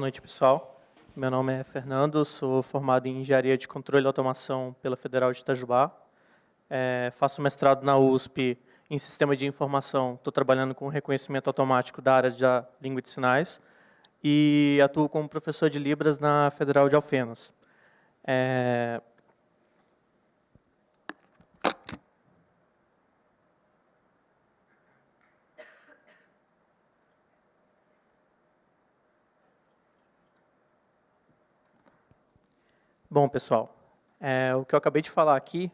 noite, pessoal. Meu nome é Fernando, sou formado em Engenharia de Controle e Automação pela Federal de Itajubá. Faço mestrado na USP em Sistema de Informação. Estou trabalhando com reconhecimento automático da área da língua de sinais e atuo como professor de Libras na Federal de Alfenas. Bom, pessoal, o que eu acabei de falar aqui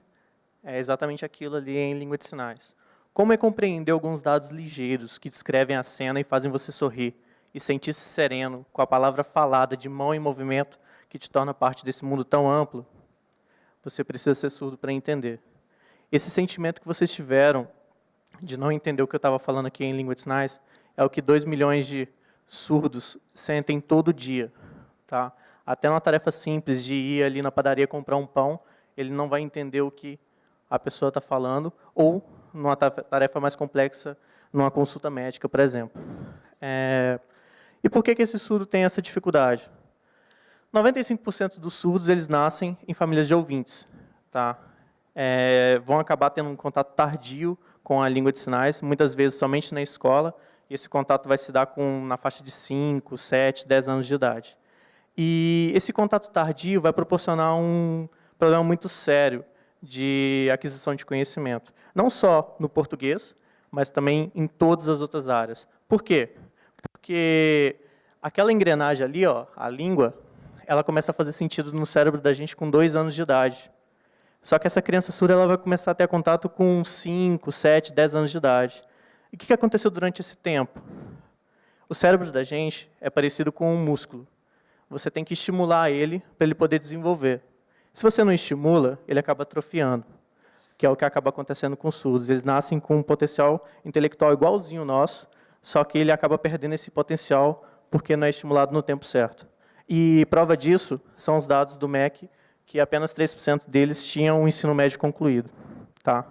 é exatamente aquilo ali em língua de sinais. Como é compreender alguns dados ligeiros que descrevem a cena e fazem você sorrir e sentir-se sereno com a palavra falada de mão em movimento que te torna parte desse mundo tão amplo? Você precisa ser surdo para entender. Esse sentimento que vocês tiveram de não entender o que eu estava falando aqui em língua de sinais é o que 2 milhões de surdos sentem todo dia, tá? Até numa tarefa simples de ir ali na padaria comprar um pão, ele não vai entender o que a pessoa está falando, ou numa tarefa mais complexa, numa consulta médica, por exemplo. E por que esse surdo tem essa dificuldade? 95% dos surdos eles nascem em famílias de ouvintes. Tá? Vão acabar tendo um contato tardio com a língua de sinais, muitas vezes somente na escola, e esse contato vai se dar na faixa de 5, 7, 10 anos de idade. E esse contato tardio vai proporcionar um problema muito sério de aquisição de conhecimento. Não só no português, mas também em todas as outras áreas. Por quê? Porque aquela engrenagem ali, ó, a língua, ela começa a fazer sentido no cérebro da gente com 2 anos de idade. Só que essa criança surda ela vai começar a ter contato com 5, 7, 10 anos de idade. E o que aconteceu durante esse tempo? O cérebro da gente é parecido com um músculo. Você tem que estimular ele para ele poder desenvolver. Se você não estimula, ele acaba atrofiando, que é o que acaba acontecendo com os surdos. Eles nascem com um potencial intelectual igualzinho ao nosso, só que ele acaba perdendo esse potencial porque não é estimulado no tempo certo. E prova disso são os dados do MEC, que apenas 3% deles tinham um ensino médio concluído. Tá?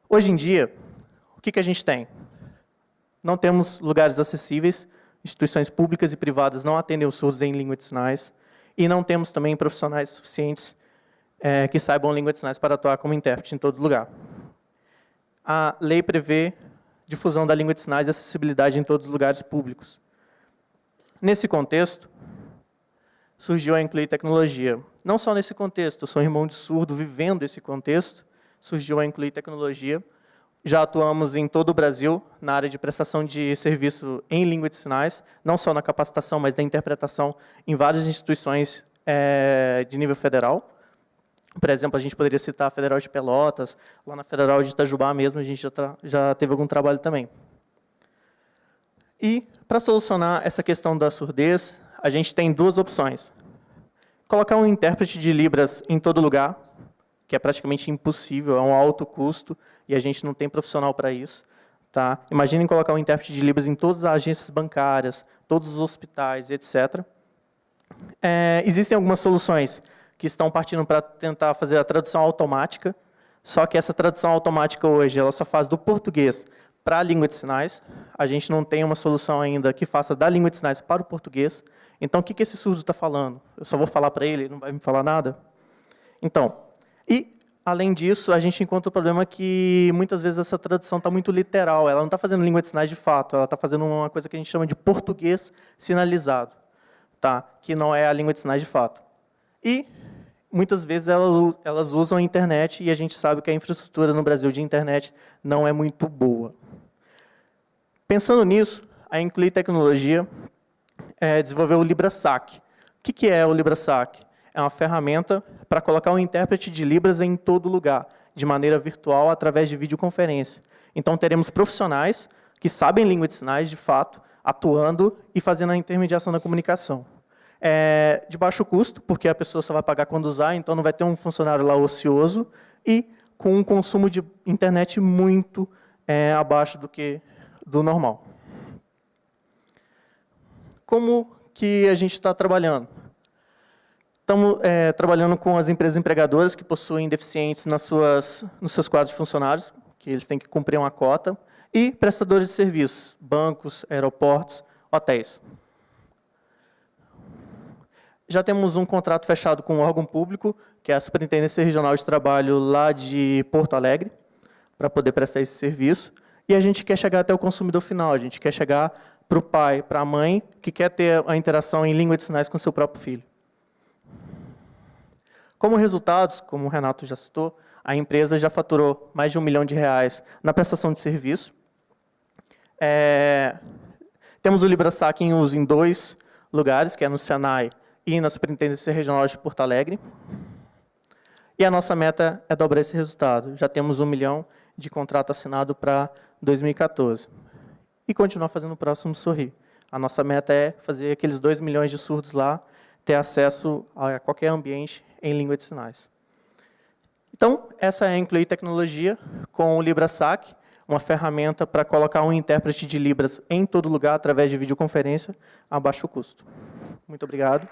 Hoje em dia, o que a gente tem? Não temos lugares acessíveis, instituições públicas e privadas não atendem os surdos em língua de sinais e não temos também profissionais suficientes que saibam língua de sinais para atuar como intérprete em todo lugar. A lei prevê difusão da língua de sinais e acessibilidade em todos os lugares públicos. Nesse contexto, surgiu a Incluir Tecnologia. Não só nesse contexto, eu sou irmão de surdo vivendo esse contexto, surgiu a Incluir Tecnologia. Já atuamos em todo o Brasil, na área de prestação de serviço em língua de sinais, não só na capacitação, mas na interpretação em várias instituições de nível federal. Por exemplo, a gente poderia citar a Federal de Pelotas, lá na Federal de Itajubá mesmo, a gente já teve algum trabalho também. E, para solucionar essa questão da surdez, a gente tem 2 opções. Colocar um intérprete de Libras em todo lugar, que é praticamente impossível, é um alto custo, e a gente não tem profissional para isso. Tá? Imaginem colocar um intérprete de Libras em todas as agências bancárias, todos os hospitais, etc. Existem algumas soluções que estão partindo para tentar fazer a tradução automática, só que essa tradução automática hoje ela só faz do português para a língua de sinais. A gente não tem uma solução ainda que faça da língua de sinais para o português. Então, o que esse surdo está falando? Eu só vou falar para ele, ele não vai me falar nada? Então, além disso, a gente encontra o problema que muitas vezes essa tradução está muito literal, ela não está fazendo língua de sinais de fato, ela está fazendo uma coisa que a gente chama de português sinalizado, tá? Que não é a língua de sinais de fato. E muitas vezes elas usam a internet e a gente sabe que a infraestrutura no Brasil de internet não é muito boa. Pensando nisso, a Incluir Tecnologia desenvolveu o LibraSac. O que é o LibraSac? É uma ferramenta para colocar um intérprete de Libras em todo lugar, de maneira virtual, através de videoconferência. Então, teremos profissionais que sabem língua de sinais, de fato, atuando e fazendo a intermediação da comunicação. De baixo custo, porque a pessoa só vai pagar quando usar, então não vai ter um funcionário lá ocioso, e com um consumo de internet muito abaixo do normal. Como que a gente está trabalhando? Estamos trabalhando com as empresas empregadoras que possuem deficientes nos seus quadros de funcionários, que eles têm que cumprir uma cota, e prestadores de serviços, bancos, aeroportos, hotéis. Já temos um contrato fechado com um órgão público, que é a Superintendência Regional de Trabalho lá de Porto Alegre, para poder prestar esse serviço. E a gente quer chegar até o consumidor final, a gente quer chegar para o pai, para a mãe, que quer ter a interação em língua de sinais com o seu próprio filho. Como resultados, como o Renato já citou, a empresa já faturou mais de R$1 milhão na prestação de serviço. Temos o LibraSac em uso em 2 lugares, que é no Senai e na Superintendência Regional de Porto Alegre. E a nossa meta é dobrar esse resultado. Já temos R$1 milhão de contrato assinado para 2014. E continuar fazendo o próximo sorrir. A nossa meta é fazer aqueles 2 milhões de surdos lá ter acesso a qualquer ambiente em língua de sinais. Então, essa é a Incluir Tecnologia com o LibraSac, uma ferramenta para colocar um intérprete de Libras em todo lugar através de videoconferência a baixo custo. Muito obrigado.